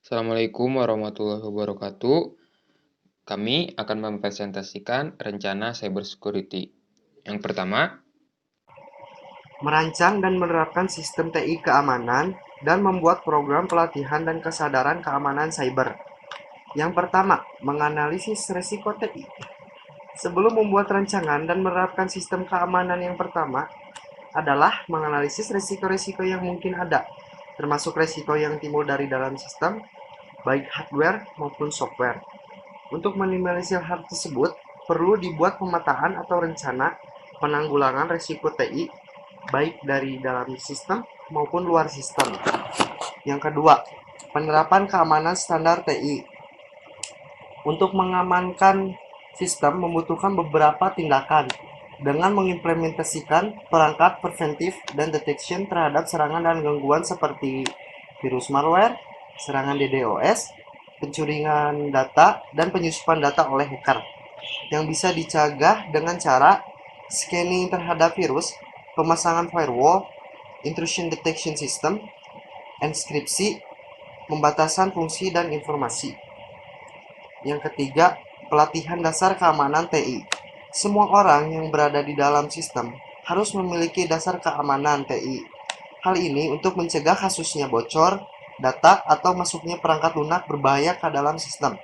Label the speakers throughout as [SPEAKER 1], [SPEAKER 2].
[SPEAKER 1] Assalamualaikum warahmatullahi wabarakatuh. Kami akan mempresentasikan rencana cybersecurity. Yang pertama,
[SPEAKER 2] merancang dan menerapkan sistem TI keamanan, dan membuat program pelatihan dan kesadaran keamanan cyber. Yang pertama, menganalisis risiko TI. Sebelum membuat rancangan dan menerapkan sistem keamanan, yang pertama adalah menganalisis risiko-risiko yang mungkin ada, termasuk risiko yang timbul dari dalam sistem, baik hardware maupun software. Untuk minimalisir hal tersebut, perlu dibuat pemetaan atau rencana penanggulangan risiko TI baik dari dalam sistem maupun luar sistem. Yang kedua, penerapan keamanan standar TI. Untuk mengamankan sistem membutuhkan beberapa tindakan dengan mengimplementasikan perangkat preventif dan detection terhadap serangan dan gangguan seperti virus malware, serangan DDoS, pencurian data, dan penyusupan data oleh hacker yang bisa dicegah dengan cara scanning terhadap virus, pemasangan firewall, intrusion detection system, enkripsi, pembatasan fungsi dan informasi. Yang ketiga, pelatihan dasar keamanan TI. Semua orang yang berada di dalam sistem harus memiliki dasar keamanan TI. Hal ini untuk mencegah kasusnya bocor, data, atau masuknya perangkat lunak berbahaya ke dalam sistem.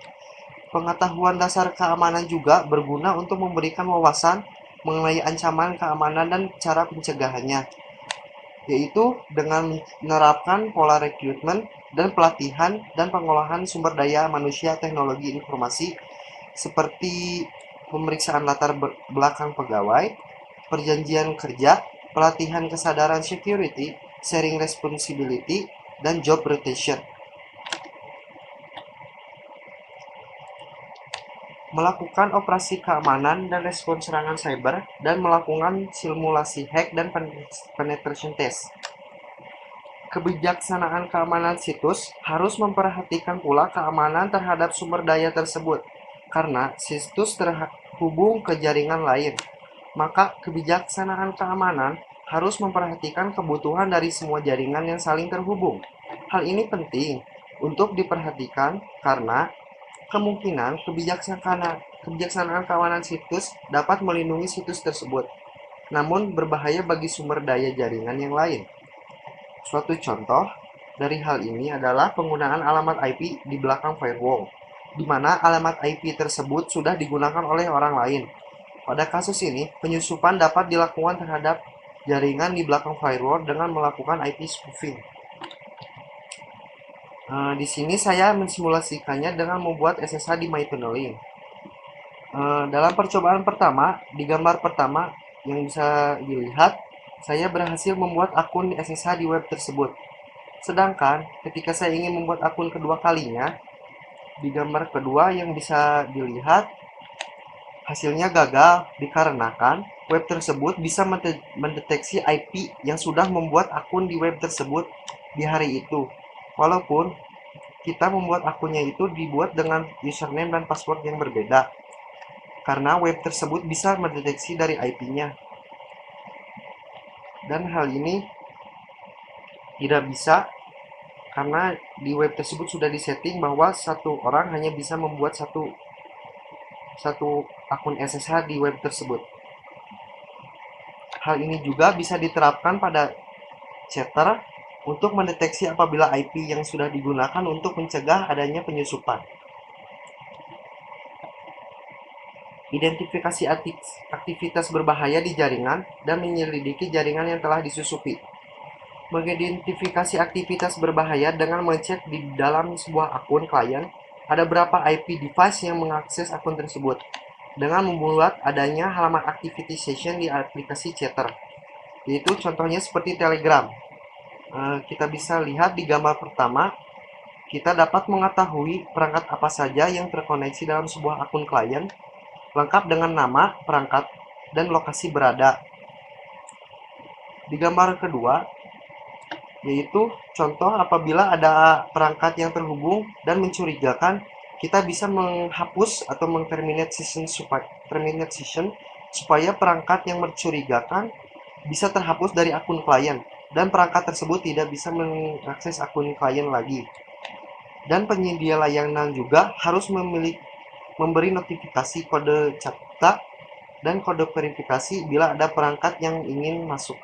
[SPEAKER 2] Pengetahuan dasar keamanan juga berguna untuk memberikan wawasan mengenai ancaman keamanan dan cara pencegahannya, yaitu dengan menerapkan pola rekrutmen dan pelatihan dan pengolahan sumber daya manusia teknologi informasi seperti pemeriksaan latar belakang pegawai, perjanjian kerja, pelatihan kesadaran security, sharing responsibility, dan job rotation. Melakukan operasi keamanan dan respon serangan cyber, dan melakukan simulasi hack dan penetration test. Kebijaksanaan keamanan situs harus memperhatikan pula keamanan terhadap sumber daya tersebut, karena situs terhubung ke jaringan lain. Maka kebijaksanaan keamanan harus memperhatikan kebutuhan dari semua jaringan yang saling terhubung. Hal ini penting untuk diperhatikan karena kemungkinan kebijaksanaan keamanan situs dapat melindungi situs tersebut, namun berbahaya bagi sumber daya jaringan yang lain. Suatu contoh dari hal ini adalah penggunaan alamat IP di belakang firewall, di mana alamat IP tersebut sudah digunakan oleh orang lain. Pada kasus ini, penyusupan dapat dilakukan terhadap jaringan di belakang firewall dengan melakukan IP spoofing. Di sini saya mensimulasikannya dengan membuat SSH di MyTunneling. Dalam percobaan pertama, di gambar pertama yang bisa dilihat, saya berhasil membuat akun SSH di web tersebut. Sedangkan ketika saya ingin membuat akun kedua kalinya, di gambar kedua yang bisa dilihat, hasilnya gagal dikarenakan web tersebut bisa mendeteksi IP yang sudah membuat akun di web tersebut di hari itu. Walaupun kita membuat akunnya itu dibuat dengan username dan password yang berbeda, karena web tersebut bisa mendeteksi dari IP-nya. Dan hal ini tidak bisa karena di web tersebut sudah disetting bahwa satu orang hanya bisa membuat satu akun SSH di web tersebut. Hal ini juga bisa diterapkan pada chatter untuk mendeteksi apabila IP yang sudah digunakan untuk mencegah adanya penyusupan. Identifikasi aktivitas berbahaya di jaringan dan menyelidiki jaringan yang telah disusupi. Mengidentifikasi aktivitas berbahaya dengan mengecek di dalam sebuah akun klien ada berapa IP device yang mengakses akun tersebut, dengan membuat adanya halaman activity session di aplikasi chatter, yaitu contohnya seperti Telegram. Kita bisa lihat di gambar pertama, kita dapat mengetahui perangkat apa saja yang terkoneksi dalam sebuah akun klien, lengkap dengan nama, perangkat, dan lokasi berada. Di gambar kedua, yaitu contoh apabila ada perangkat yang terhubung dan mencurigakan, kita bisa menghapus atau terminate session supaya perangkat yang mencurigakan bisa terhapus dari akun klien dan perangkat tersebut tidak bisa mengakses akun klien lagi. Dan penyedia layanan juga harus memberi notifikasi kode CAPTCHA dan kode verifikasi bila ada perangkat yang ingin masuk.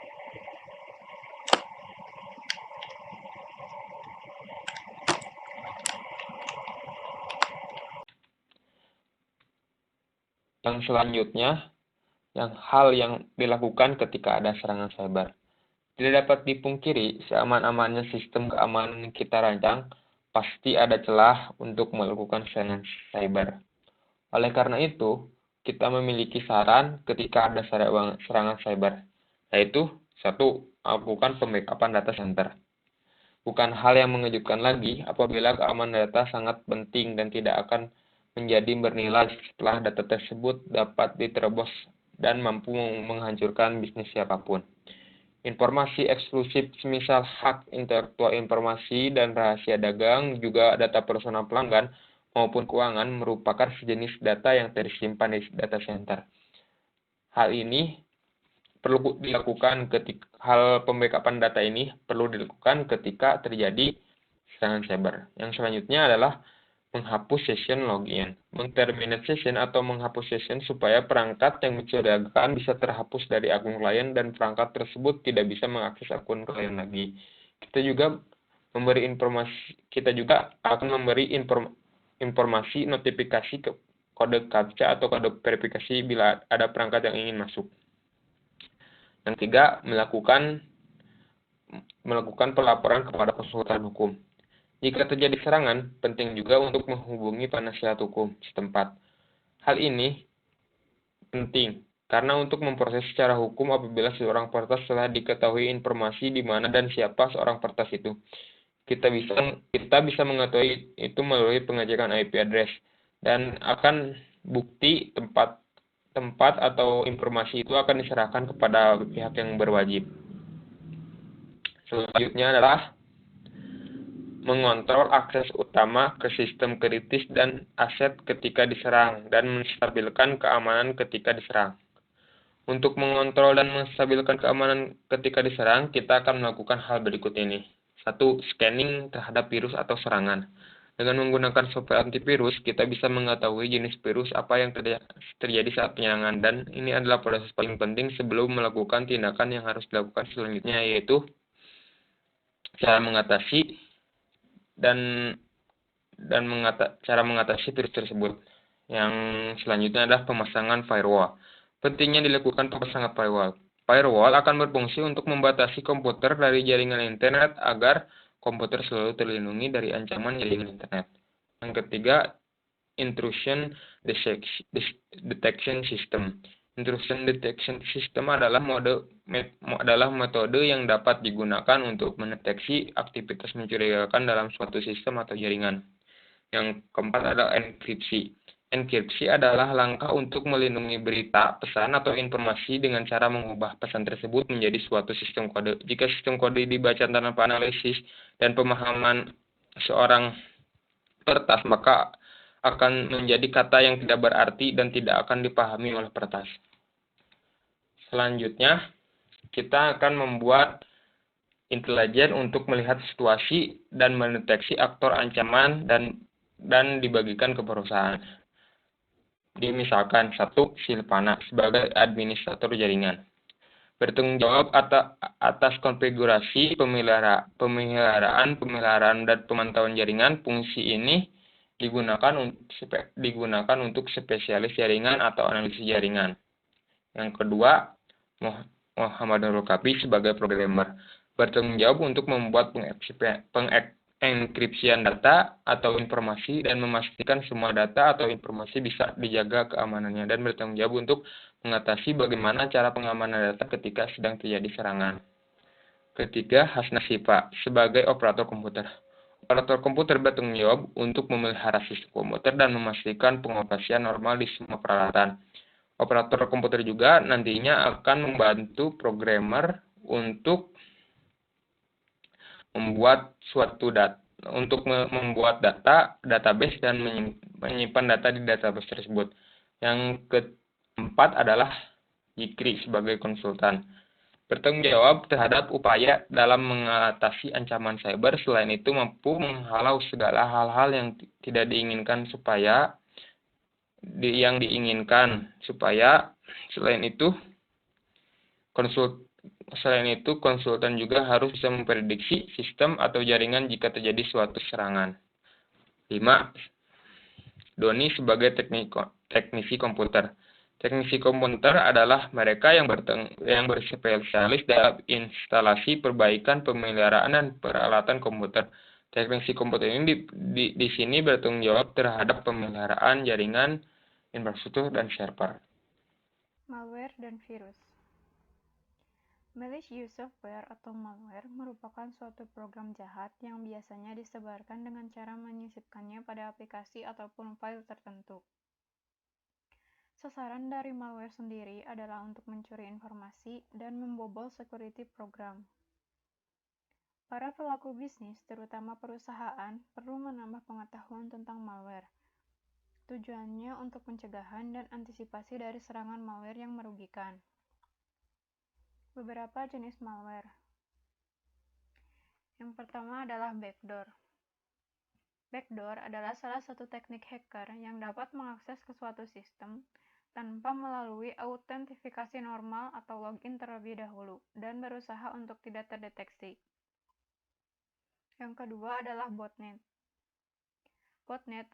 [SPEAKER 1] Yang selanjutnya, hal yang dilakukan ketika ada serangan cyber. Tidak dapat dipungkiri, seaman-amannya sistem keamanan yang kita rancang, pasti ada celah untuk melakukan serangan cyber. Oleh karena itu, kita memiliki saran ketika ada serangan cyber, yaitu 1. Lakukan pembackupan data center. Bukan hal yang mengejutkan lagi apabila keamanan data sangat penting dan tidak akan menjadi bernilai setelah data tersebut dapat diterobos dan mampu menghancurkan bisnis siapapun. Informasi eksklusif semisal hak intelektual informasi dan rahasia dagang, juga data personal pelanggan maupun keuangan merupakan sejenis data yang tersimpan di data center. Hal pembackupan data ini perlu dilakukan ketika terjadi serangan cyber. Yang selanjutnya adalah menghapus session login. Terminate session atau menghapus session supaya perangkat yang mencurigakan bisa terhapus dari akun klien dan perangkat tersebut tidak bisa mengakses akun klien lagi. Kita juga akan memberi informasi notifikasi ke kode CAPTCHA atau kode verifikasi bila ada perangkat yang ingin masuk. Yang ketiga, melakukan pelaporan kepada konsultan hukum. Jika terjadi serangan, penting juga untuk menghubungi penasihat hukum setempat. Hal ini penting karena untuk memproses secara hukum apabila seorang peretas telah diketahui informasi di mana dan siapa seorang peretas itu. Kita bisa mengetahui itu melalui pengecekan IP address dan akan bukti tempat atau informasi itu akan diserahkan kepada pihak yang berwajib. Selanjutnya adalah mengontrol akses utama ke sistem kritis dan aset ketika diserang, dan menstabilkan keamanan ketika diserang. Untuk mengontrol dan menstabilkan keamanan ketika diserang, kita akan melakukan hal berikut ini. 1. Scanning terhadap virus atau serangan. Dengan menggunakan software antivirus, kita bisa mengetahui jenis virus apa yang terjadi saat penyerangan, dan ini adalah proses paling penting sebelum melakukan tindakan yang harus dilakukan selanjutnya, yaitu cara mengatasi cara mengatasi virus tersebut. Yang selanjutnya adalah pemasangan firewall. Pentingnya dilakukan pemasangan firewall. Firewall akan berfungsi untuk membatasi komputer dari jaringan internet agar komputer selalu terlindungi dari ancaman jaringan internet. Yang ketiga, intrusion detection system. Intrusion detection system adalah metode yang dapat digunakan untuk mendeteksi aktivitas mencurigakan dalam suatu sistem atau jaringan. Yang keempat adalah enkripsi. Enkripsi adalah langkah untuk melindungi berita, pesan, atau informasi dengan cara mengubah pesan tersebut menjadi suatu sistem kode. Jika sistem kode dibaca tanpa analisis dan pemahaman seorang peretas, maka akan menjadi kata yang tidak berarti dan tidak akan dipahami oleh peretas. Selanjutnya, kita akan membuat intelijen untuk melihat situasi dan mendeteksi aktor ancaman dan dibagikan ke perusahaan. Misalkan 1. Silvana sebagai administrator jaringan. Bertanggung jawab atas konfigurasi, pemeliharaan, dan pemantauan jaringan. Fungsi ini digunakan untuk spesialis jaringan atau analisis jaringan. Yang kedua, Muhammad Nurul Kafi sebagai programmer. Bertanggung jawab untuk membuat pengenkripsian data atau informasi dan memastikan semua data atau informasi bisa dijaga keamanannya, dan bertanggung jawab untuk mengatasi bagaimana cara pengamanan data ketika sedang terjadi serangan. Ketiga, Hasna Siva sebagai operator komputer. Operator komputer bertanggung jawab untuk memelihara sistem komputer dan memastikan pengoperasian normal di semua peralatan. Operator komputer juga nantinya akan membantu programmer untuk membuat database dan menyimpan data di database tersebut. Yang keempat adalah Jikri sebagai konsultan. bertanggung jawab terhadap upaya dalam mengatasi ancaman cyber. Selain itu, mampu menghalau segala hal-hal yang tidak diinginkan yang diinginkan. Selain itu, konsultan juga harus bisa memprediksi sistem atau jaringan jika terjadi suatu serangan. 5. Doni sebagai teknisi komputer. Teknisi komputer adalah mereka yang berspesialis dalam instalasi, perbaikan, pemeliharaan, dan peralatan komputer. Teknisi komputer ini di sini bertanggung jawab terhadap pemeliharaan jaringan, infrastruktur, dan server.
[SPEAKER 3] Malware dan virus. Malicious software atau malware merupakan suatu program jahat yang biasanya disebarkan dengan cara menyisipkannya pada aplikasi ataupun file tertentu. Sasaran dari malware sendiri adalah untuk mencuri informasi dan membobol security program. Para pelaku bisnis, terutama perusahaan, perlu menambah pengetahuan tentang malware. Tujuannya untuk pencegahan dan antisipasi dari serangan malware yang merugikan. Beberapa jenis malware. Yang pertama adalah backdoor. Backdoor adalah salah satu teknik hacker yang dapat mengakses ke suatu sistem tanpa melalui autentifikasi normal atau login terlebih dahulu dan berusaha untuk tidak terdeteksi. Yang kedua adalah botnet. Botnet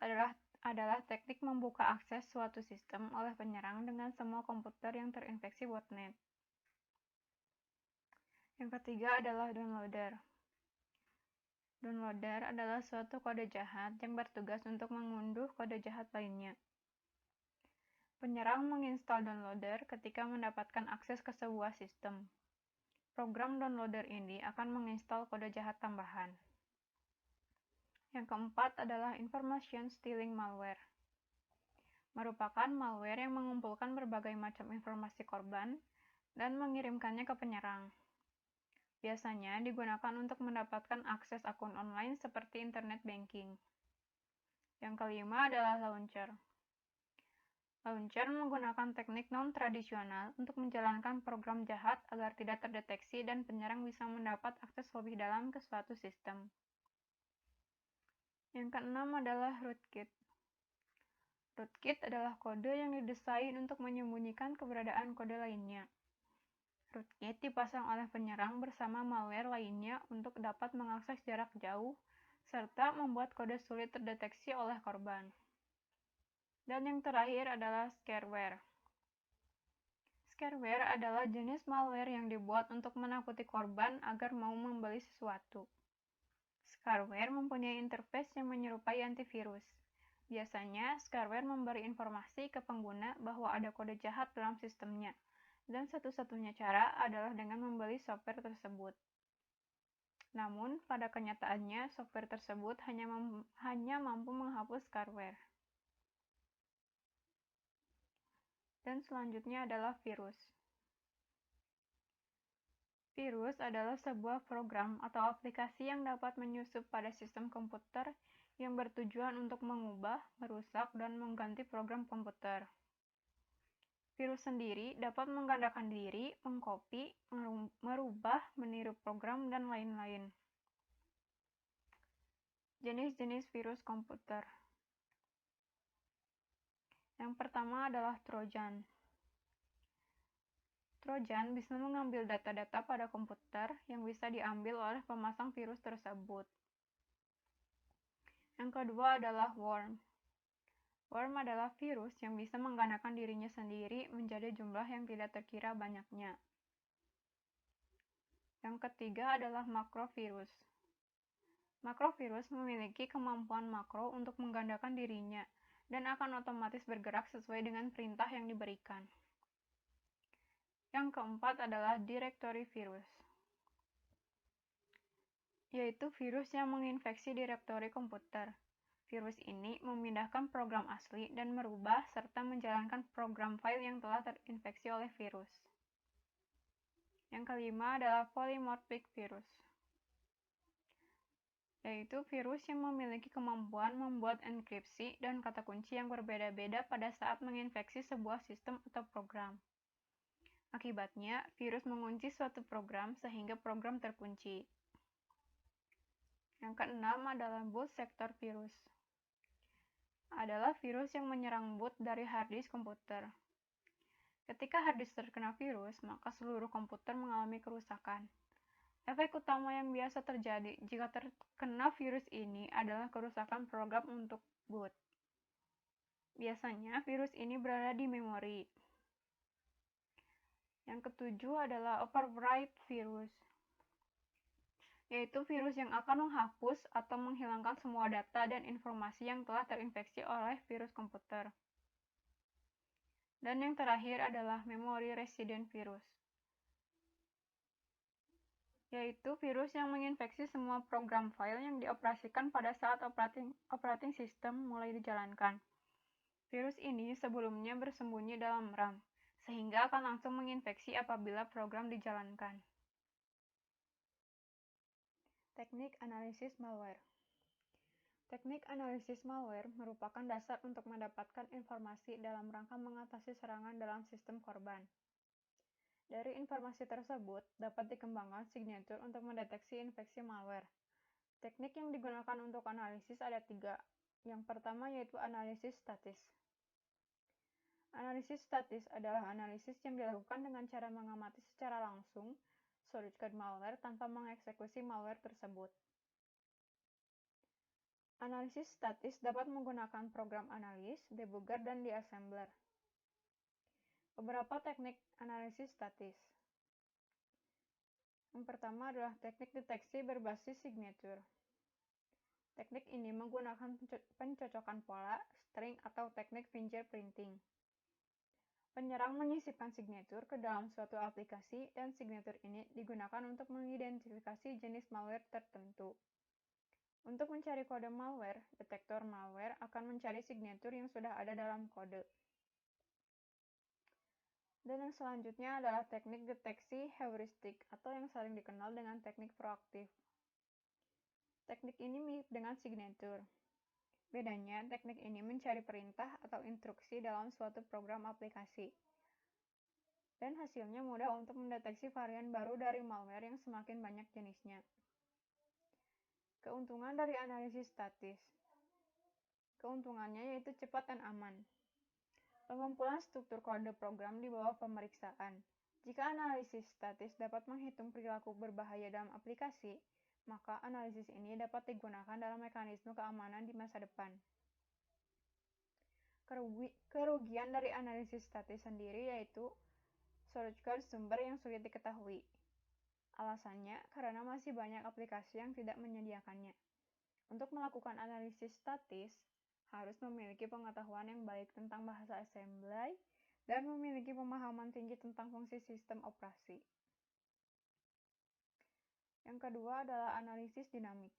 [SPEAKER 3] adalah teknik membuka akses suatu sistem oleh penyerang dengan semua komputer yang terinfeksi botnet. Yang ketiga adalah downloader. Downloader adalah suatu kode jahat yang bertugas untuk mengunduh kode jahat lainnya. Penyerang menginstal downloader ketika mendapatkan akses ke sebuah sistem. Program downloader ini akan menginstal kode jahat tambahan. Yang keempat adalah information stealing malware. Merupakan malware yang mengumpulkan berbagai macam informasi korban dan mengirimkannya ke penyerang. Biasanya digunakan untuk mendapatkan akses akun online seperti internet banking. Yang kelima adalah launcher. Launcher menggunakan teknik non-tradisional untuk menjalankan program jahat agar tidak terdeteksi dan penyerang bisa mendapat akses lebih dalam ke suatu sistem. Yang keenam adalah rootkit. Rootkit adalah kode yang didesain untuk menyembunyikan keberadaan kode lainnya. Rootkit dipasang oleh penyerang bersama malware lainnya untuk dapat mengakses jarak jauh serta membuat kode sulit terdeteksi oleh korban. Dan yang terakhir adalah scareware. Scareware adalah jenis malware yang dibuat untuk menakuti korban agar mau membeli sesuatu. Scareware mempunyai interface yang menyerupai antivirus. Biasanya, scareware memberi informasi ke pengguna bahwa ada kode jahat dalam sistemnya, dan satu-satunya cara adalah dengan membeli software tersebut. Namun, pada kenyataannya, software tersebut hanya mampu menghapus scareware. Dan selanjutnya adalah virus. Virus adalah sebuah program atau aplikasi yang dapat menyusup pada sistem komputer yang bertujuan untuk mengubah, merusak, dan mengganti program komputer. Virus sendiri dapat menggandakan diri, mengcopy, merubah, meniru program, dan lain-lain. Jenis-jenis virus komputer. Yang pertama adalah Trojan. Trojan bisa mengambil data-data pada komputer yang bisa diambil oleh pemasang virus tersebut. Yang kedua adalah worm. Worm adalah virus yang bisa menggandakan dirinya sendiri menjadi jumlah yang tidak terkira banyaknya. Yang ketiga adalah makrovirus. Makrovirus memiliki kemampuan makro untuk menggandakan dirinya dan akan otomatis bergerak sesuai dengan perintah yang diberikan. Yang keempat adalah directory virus, yaitu virus yang menginfeksi direktori komputer. Virus ini memindahkan program asli dan merubah serta menjalankan program file yang telah terinfeksi oleh virus. Yang kelima adalah polymorphic virus, yaitu virus yang memiliki kemampuan membuat enkripsi dan kata kunci yang berbeda-beda pada saat menginfeksi sebuah sistem atau program. Akibatnya, virus mengunci suatu program sehingga program terkunci. Yang keenam adalah boot sector virus. Adalah virus yang menyerang boot dari harddisk komputer. Ketika harddisk terkena virus, maka seluruh komputer mengalami kerusakan. Efek utama yang biasa terjadi jika terkena virus ini adalah kerusakan program untuk boot. Biasanya, virus ini berada di memori. Yang ketujuh adalah overwrite virus, yaitu virus yang akan menghapus atau menghilangkan semua data dan informasi yang telah terinfeksi oleh virus komputer. Dan yang terakhir adalah memory resident virus, yaitu virus yang menginfeksi semua program file yang dioperasikan pada saat operating system mulai dijalankan. Virus ini sebelumnya bersembunyi dalam RAM, sehingga akan langsung menginfeksi apabila program dijalankan. Teknik analisis malware. Teknik analisis malware merupakan dasar untuk mendapatkan informasi dalam rangka mengatasi serangan dalam sistem korban. Dari informasi tersebut, dapat dikembangkan signature untuk mendeteksi infeksi malware. Teknik yang digunakan untuk analisis ada 3. Yang pertama yaitu analisis statis. Analisis statis adalah analisis yang dilakukan dengan cara mengamati secara langsung source code malware tanpa mengeksekusi malware tersebut. Analisis statis dapat menggunakan program analis, debugger, dan deassembler. Beberapa teknik analisis statis. Yang pertama adalah teknik deteksi berbasis signature. Teknik ini menggunakan pencocokan pola, string, atau teknik fingerprinting. Penyerang menyisipkan signature ke dalam suatu aplikasi dan signature ini digunakan untuk mengidentifikasi jenis malware tertentu. Untuk mencari kode malware, detektor malware akan mencari signature yang sudah ada dalam kode. Dan yang selanjutnya adalah teknik deteksi heuristik atau yang sering dikenal dengan teknik proaktif. Teknik ini mirip dengan signature. Bedanya, teknik ini mencari perintah atau instruksi dalam suatu program aplikasi. Dan hasilnya mudah untuk mendeteksi varian baru dari malware yang semakin banyak jenisnya. Keuntungan dari analisis statis. Keuntungannya yaitu cepat dan aman. Pengumpulan struktur kode program di bawah pemeriksaan. Jika analisis statis dapat menghitung perilaku berbahaya dalam aplikasi, maka analisis ini dapat digunakan dalam mekanisme keamanan di masa depan. Kerugian dari analisis statis sendiri yaitu source code sumber yang sulit diketahui. Alasannya karena masih banyak aplikasi yang tidak menyediakannya. Untuk melakukan analisis statis, harus memiliki pengetahuan yang baik tentang bahasa assembly dan memiliki pemahaman tinggi tentang fungsi sistem operasi. Yang kedua adalah analisis dinamik.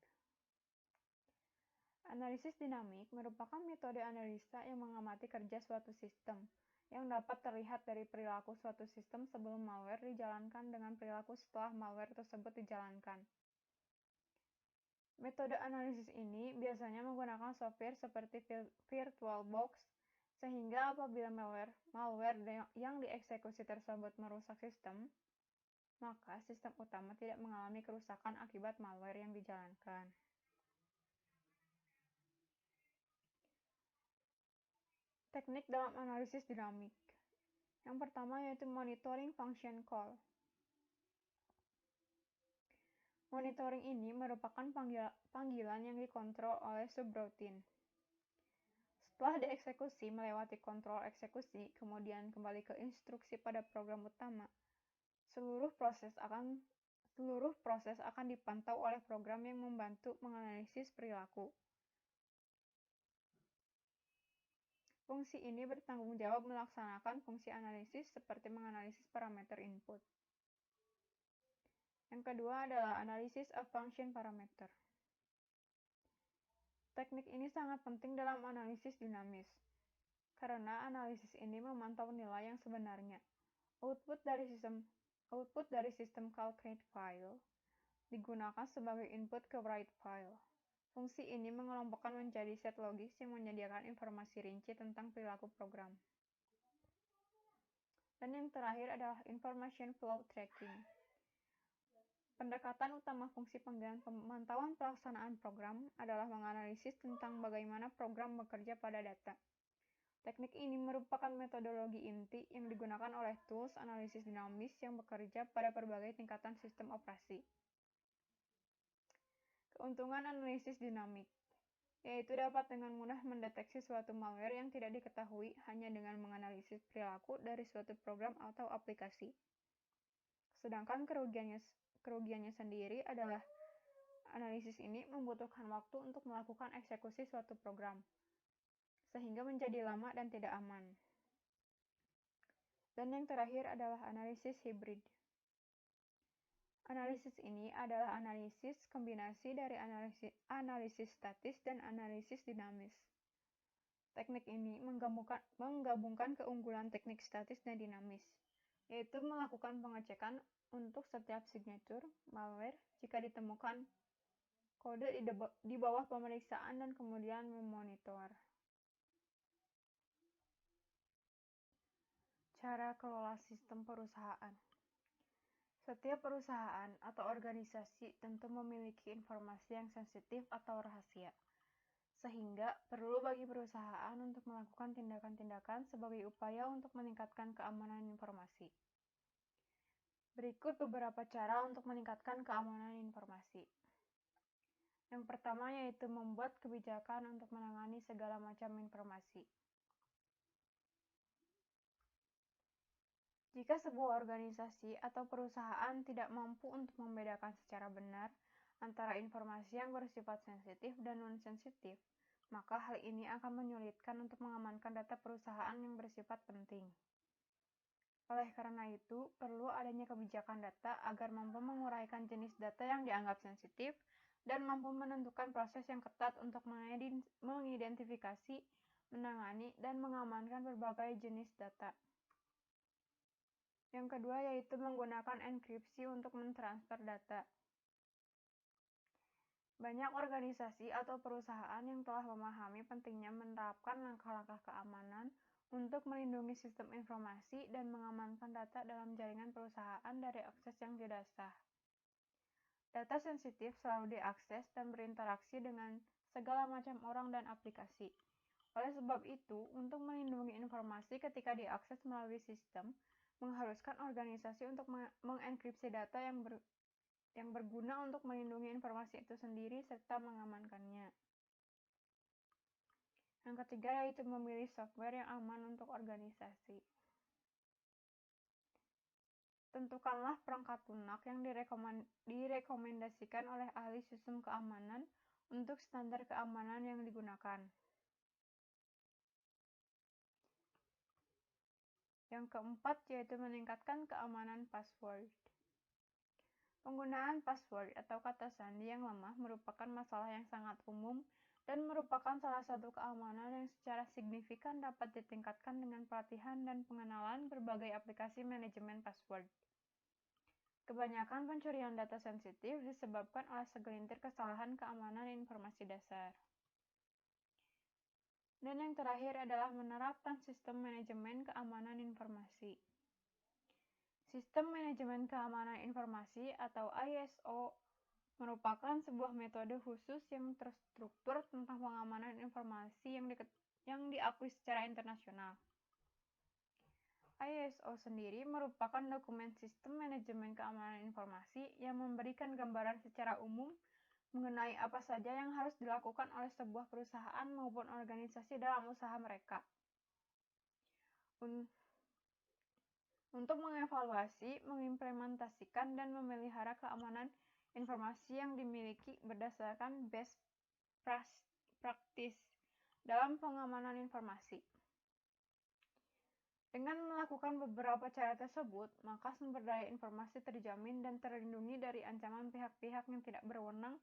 [SPEAKER 3] Analisis dinamik merupakan metode analisa yang mengamati kerja suatu sistem, yang dapat terlihat dari perilaku suatu sistem sebelum malware dijalankan dengan perilaku setelah malware tersebut dijalankan. Metode analisis ini biasanya menggunakan software seperti VirtualBox, sehingga apabila malware yang dieksekusi tersebut merusak sistem, maka sistem utama tidak mengalami kerusakan akibat malware yang dijalankan. Teknik dalam analisis dinamik. Yang pertama yaitu monitoring function call. Monitoring ini merupakan panggilan yang dikontrol oleh subroutine. Setelah dieksekusi melewati kontrol eksekusi, kemudian kembali ke instruksi pada program utama, seluruh proses akan dipantau oleh program yang membantu menganalisis perilaku. Fungsi ini bertanggung jawab melaksanakan fungsi analisis seperti menganalisis parameter input. Yang kedua adalah analysis of function parameter. Teknik ini sangat penting dalam analisis dinamis, karena analisis ini memantau nilai yang sebenarnya. Output dari sistem call create file digunakan sebagai input ke write file. Fungsi ini mengelompokkan menjadi set logis yang menyediakan informasi rinci tentang perilaku program. Dan yang terakhir adalah Information Flow Tracking. Pendekatan utama fungsi pemantauan pelaksanaan program adalah menganalisis tentang bagaimana program bekerja pada data. Teknik ini merupakan metodologi inti yang digunakan oleh tools analisis dinamis yang bekerja pada berbagai tingkatan sistem operasi. Keuntungan analisis dinamik, yaitu dapat dengan mudah mendeteksi suatu malware yang tidak diketahui hanya dengan menganalisis perilaku dari suatu program atau aplikasi. Sedangkan kerugiannya sendiri adalah analisis ini membutuhkan waktu untuk melakukan eksekusi suatu program, sehingga menjadi lama dan tidak aman. Dan yang terakhir adalah analisis hibrid. Analisis ini adalah analisis kombinasi dari analisis statis dan analisis dinamis. Teknik ini menggabungkan keunggulan teknik statis dan dinamis, yaitu melakukan pengecekan untuk setiap signature malware jika ditemukan kode di bawah pemeriksaan dan kemudian memonitor. Cara kelola sistem perusahaan. Setiap perusahaan atau organisasi tentu memiliki informasi yang sensitif atau rahasia, sehingga perlu bagi perusahaan untuk melakukan tindakan-tindakan sebagai upaya untuk meningkatkan keamanan informasi. Berikut beberapa cara untuk meningkatkan keamanan informasi. Yang pertama yaitu membuat kebijakan untuk menangani segala macam informasi. Jika sebuah organisasi atau perusahaan tidak mampu untuk membedakan secara benar antara informasi yang bersifat sensitif dan non-sensitif, maka hal ini akan menyulitkan untuk mengamankan data perusahaan yang bersifat penting. Oleh karena itu, perlu adanya kebijakan data agar mampu menguraikan jenis data yang dianggap sensitif dan mampu menentukan proses yang ketat untuk mengidentifikasi, menangani, dan mengamankan berbagai jenis data. Yang kedua yaitu menggunakan enkripsi untuk mentransfer data. Banyak organisasi atau perusahaan yang telah memahami pentingnya menerapkan langkah-langkah keamanan untuk melindungi sistem informasi dan mengamankan data dalam jaringan perusahaan dari akses yang tidak sah. Data sensitif selalu diakses dan berinteraksi dengan segala macam orang dan aplikasi. Oleh sebab itu, untuk melindungi informasi ketika diakses melalui sistem, mengharuskan organisasi untuk mengenkripsi data yang berguna untuk melindungi informasi itu sendiri serta mengamankannya. Yang ketiga yaitu memilih software yang aman untuk organisasi. Tentukanlah perangkat lunak yang direkomendasikan oleh ahli sistem keamanan untuk standar keamanan yang digunakan. Yang keempat yaitu meningkatkan keamanan password. Penggunaan password atau kata sandi yang lemah merupakan masalah yang sangat umum dan merupakan salah satu keamanan yang secara signifikan dapat ditingkatkan dengan pelatihan dan pengenalan berbagai aplikasi manajemen password. Kebanyakan pencurian data sensitif disebabkan oleh segelintir kesalahan keamanan informasi dasar. Dan yang terakhir adalah menerapkan sistem manajemen keamanan informasi. Sistem manajemen keamanan informasi atau ISO merupakan sebuah metode khusus yang terstruktur tentang pengamanan informasi yang diakui secara internasional. ISO sendiri merupakan dokumen sistem manajemen keamanan informasi yang memberikan gambaran secara umum mengenai apa saja yang harus dilakukan oleh sebuah perusahaan maupun organisasi dalam usaha mereka. Untuk mengevaluasi, mengimplementasikan, dan memelihara keamanan informasi yang dimiliki berdasarkan best practice dalam pengamanan informasi. Dengan melakukan beberapa cara tersebut, maka sumber daya informasi terjamin dan terlindungi dari ancaman pihak-pihak yang tidak berwenang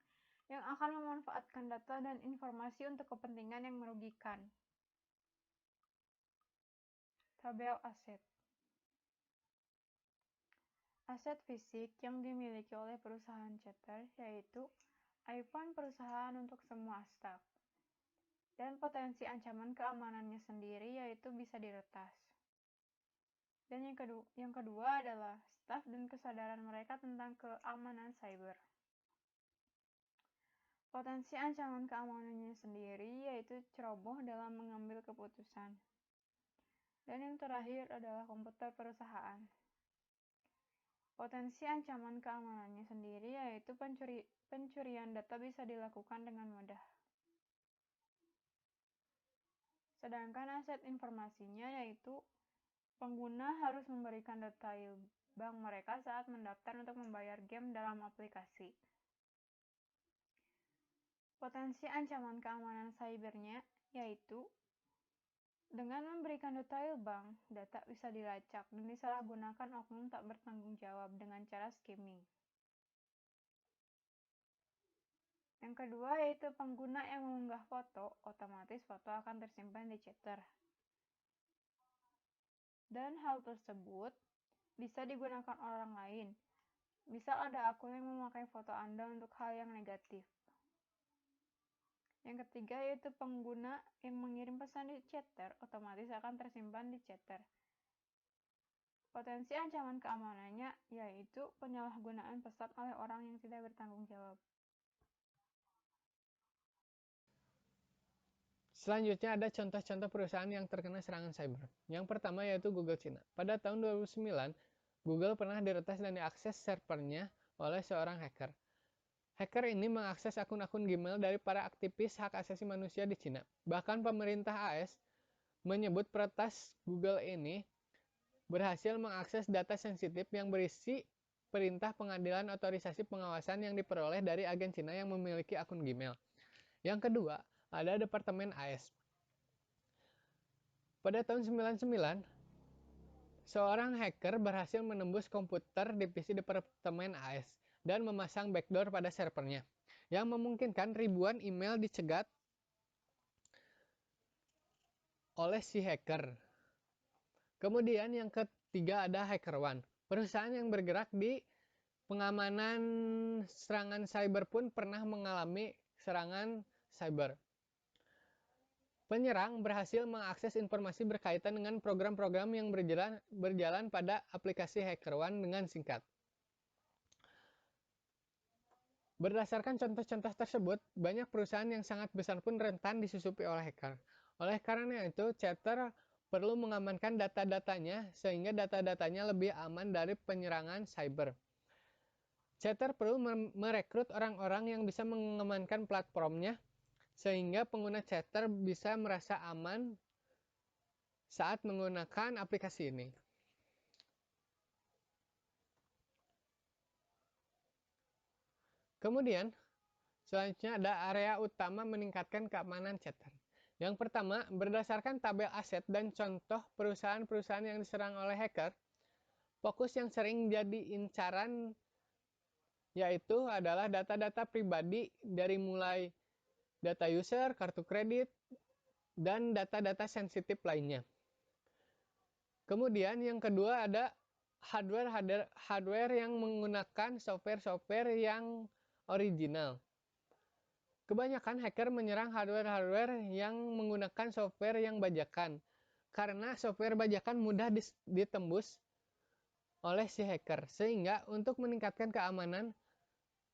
[SPEAKER 3] yang akan memanfaatkan data dan informasi untuk kepentingan yang merugikan. Tabel aset. Aset fisik yang dimiliki oleh perusahaan charter yaitu iPhone perusahaan untuk semua staf. Dan potensi ancaman keamanannya sendiri yaitu bisa diretas. Dan yang kedua adalah staf dan kesadaran mereka tentang keamanan cyber. Potensi ancaman keamanannya sendiri yaitu ceroboh dalam mengambil keputusan. Dan yang terakhir adalah komputer perusahaan. Potensi ancaman keamanannya sendiri yaitu pencurian data bisa dilakukan dengan mudah. Sedangkan aset informasinya yaitu pengguna harus memberikan detail bank mereka saat mendaftar untuk membayar game dalam aplikasi. Potensi ancaman keamanan cybernya yaitu dengan memberikan detail bank, data bisa dilacak dan disalahgunakan oknum tak bertanggung jawab dengan cara skimming. Yang kedua yaitu pengguna yang mengunggah foto, otomatis foto akan tersimpan di chatter. Dan hal tersebut bisa digunakan orang lain. Misal ada akun yang memakai foto Anda untuk hal yang negatif. Yang ketiga yaitu pengguna yang mengirim pesan di chatter, otomatis akan tersimpan di chatter. Potensi ancaman keamanannya yaitu penyalahgunaan pesan oleh orang yang tidak bertanggung jawab.
[SPEAKER 4] Selanjutnya ada contoh-contoh perusahaan yang terkena serangan cyber. Yang pertama yaitu Google China. Pada tahun 2009, Google pernah diretas dan diakses servernya oleh seorang hacker. Hacker ini mengakses akun-akun Gmail dari para aktivis hak asasi manusia di China. Bahkan pemerintah AS menyebut peretas Google ini berhasil mengakses data sensitif yang berisi perintah pengadilan otorisasi pengawasan yang diperoleh dari agen Cina yang memiliki akun Gmail. Yang kedua, ada Departemen AS. Pada tahun 1999, seorang hacker berhasil menembus komputer divisi Departemen AS dan memasang backdoor pada servernya, yang memungkinkan ribuan email dicegat oleh si hacker. Kemudian yang ketiga ada HackerOne. Perusahaan yang bergerak di pengamanan serangan cyber pun pernah mengalami serangan cyber. Penyerang berhasil mengakses informasi berkaitan dengan program-program yang berjalan pada aplikasi HackerOne dengan singkat. Berdasarkan contoh-contoh tersebut, banyak perusahaan yang sangat besar pun rentan disusupi oleh hacker. Oleh karena itu, Chatter perlu mengamankan data-datanya sehingga data-datanya lebih aman dari penyerangan cyber. Chatter perlu merekrut orang-orang yang bisa mengamankan platformnya sehingga pengguna Chatter bisa merasa aman saat menggunakan aplikasi ini. Kemudian, selanjutnya ada area utama meningkatkan keamanan Chatter. Yang pertama, berdasarkan tabel aset dan contoh perusahaan-perusahaan yang diserang oleh hacker, fokus yang sering jadi incaran yaitu adalah data-data pribadi dari mulai data user, kartu kredit, dan data-data sensitif lainnya. Kemudian yang kedua ada hardware yang menggunakan software yang original. Kebanyakan hacker menyerang hardware yang menggunakan software yang bajakan, karena software bajakan mudah ditembus oleh si hacker. Sehingga untuk meningkatkan keamanan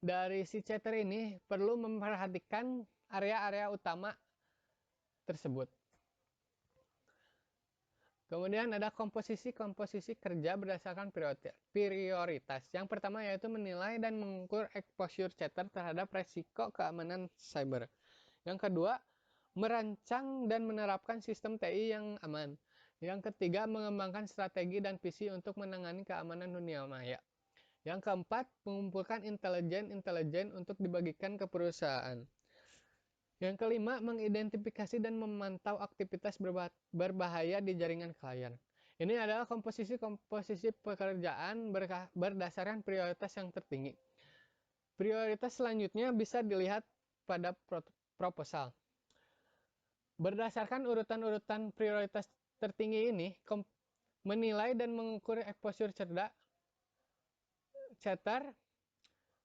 [SPEAKER 4] dari si Chatter ini perlu memperhatikan area-area utama tersebut. Kemudian ada komposisi kerja berdasarkan prioritas. Yang pertama yaitu menilai dan mengukur exposure Chatter terhadap resiko keamanan cyber. Yang kedua, merancang dan menerapkan sistem TI yang aman. Yang ketiga, mengembangkan strategi dan visi untuk menangani keamanan dunia maya. Yang keempat, mengumpulkan intelijen untuk dibagikan ke perusahaan. Yang kelima, mengidentifikasi dan memantau aktivitas berbahaya di jaringan klien. Ini adalah komposisi pekerjaan berdasarkan prioritas yang tertinggi. Prioritas selanjutnya bisa dilihat pada proposal. Berdasarkan urutan-urutan prioritas tertinggi ini, menilai dan mengukur exposure Chatter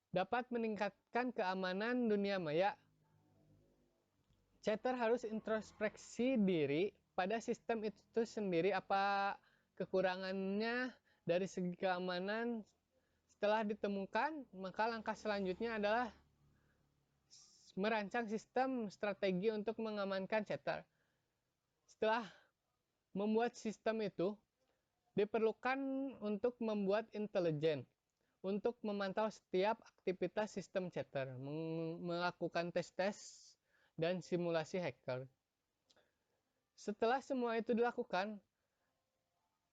[SPEAKER 4] dapat meningkatkan keamanan dunia maya. Chatter harus introspeksi diri pada sistem itu sendiri, apa kekurangannya dari segi keamanan setelah ditemukan, maka langkah selanjutnya adalah merancang sistem strategi untuk mengamankan chatter. Setelah membuat sistem itu, diperlukan untuk membuat intelijen untuk memantau setiap aktivitas sistem chatter, melakukan tes-tes dan simulasi hacker. Setelah semua itu dilakukan,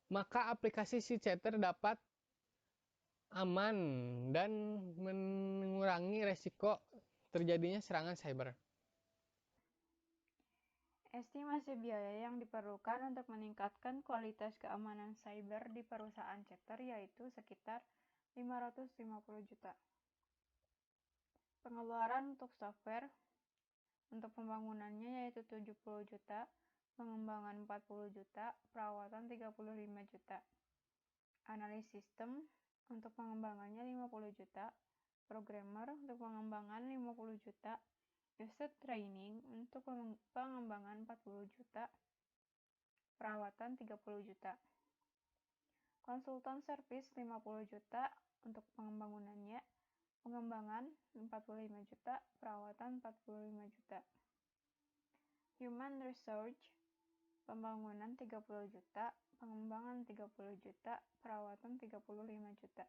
[SPEAKER 4] maka aplikasi si chatter dapat aman dan mengurangi resiko terjadinya serangan cyber.
[SPEAKER 3] Estimasi biaya yang diperlukan untuk meningkatkan kualitas keamanan cyber di perusahaan chatter yaitu sekitar 550 juta. Pengeluaran untuk software untuk pembangunannya yaitu 70 juta, pengembangan 40 juta, perawatan 35 juta. Analis sistem untuk pengembangannya 50 juta, programmer untuk pengembangan 50 juta, user training untuk pengembangan 40 juta, perawatan 30 juta. Konsultan service 50 juta untuk pengembangannya, pengembangan 45 juta, perawatan 45 juta. Human research, pembangunan 30 juta, pengembangan 30 juta, perawatan 35 juta.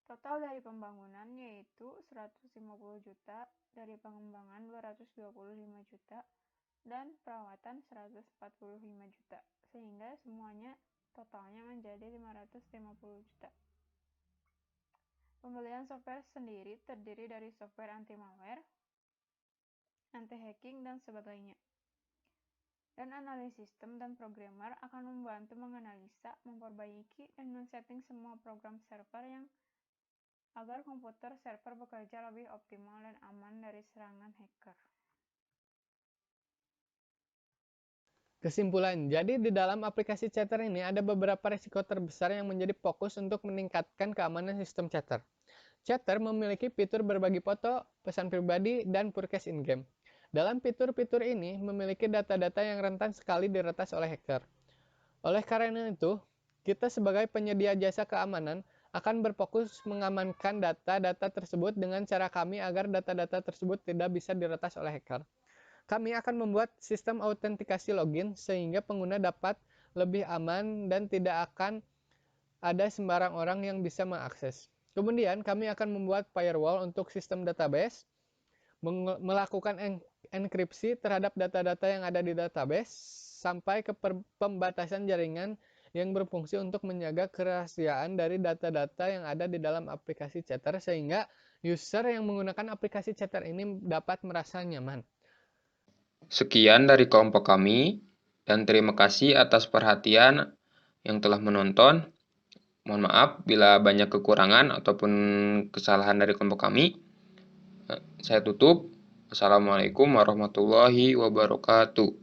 [SPEAKER 3] Total dari pembangunan yaitu 150 juta, dari pengembangan 225 juta, dan perawatan 145 juta, sehingga semuanya totalnya menjadi 550 juta. Pembelian software sendiri terdiri dari software anti-malware, anti-hacking, dan sebagainya. Dan analis sistem dan programmer akan membantu menganalisa, memperbaiki, dan men-setting semua program server yang agar komputer server bekerja lebih optimal dan aman dari serangan hacker.
[SPEAKER 4] Kesimpulan, jadi di dalam aplikasi chatter ini ada beberapa risiko terbesar yang menjadi fokus untuk meningkatkan keamanan sistem chatter. Chatter memiliki fitur berbagi foto, pesan pribadi, dan purchase in-game. Dalam fitur-fitur ini memiliki data-data yang rentan sekali diretas oleh hacker. Oleh karena itu, kita sebagai penyedia jasa keamanan akan berfokus mengamankan data-data tersebut dengan cara kami agar data-data tersebut tidak bisa diretas oleh hacker. Kami akan membuat sistem autentikasi login sehingga pengguna dapat lebih aman dan tidak akan ada sembarang orang yang bisa mengakses. Kemudian kami akan membuat firewall untuk sistem database, melakukan enkripsi terhadap data-data yang ada di database, sampai ke pembatasan jaringan yang berfungsi untuk menjaga kerahasiaan dari data-data yang ada di dalam aplikasi chatter sehingga user yang menggunakan aplikasi chatter ini dapat merasa nyaman.
[SPEAKER 1] Sekian dari kelompok kami, dan terima kasih atas perhatian yang telah menonton. Mohon maaf bila banyak kekurangan ataupun kesalahan dari kelompok kami. Saya tutup. Assalamualaikum warahmatullahi wabarakatuh.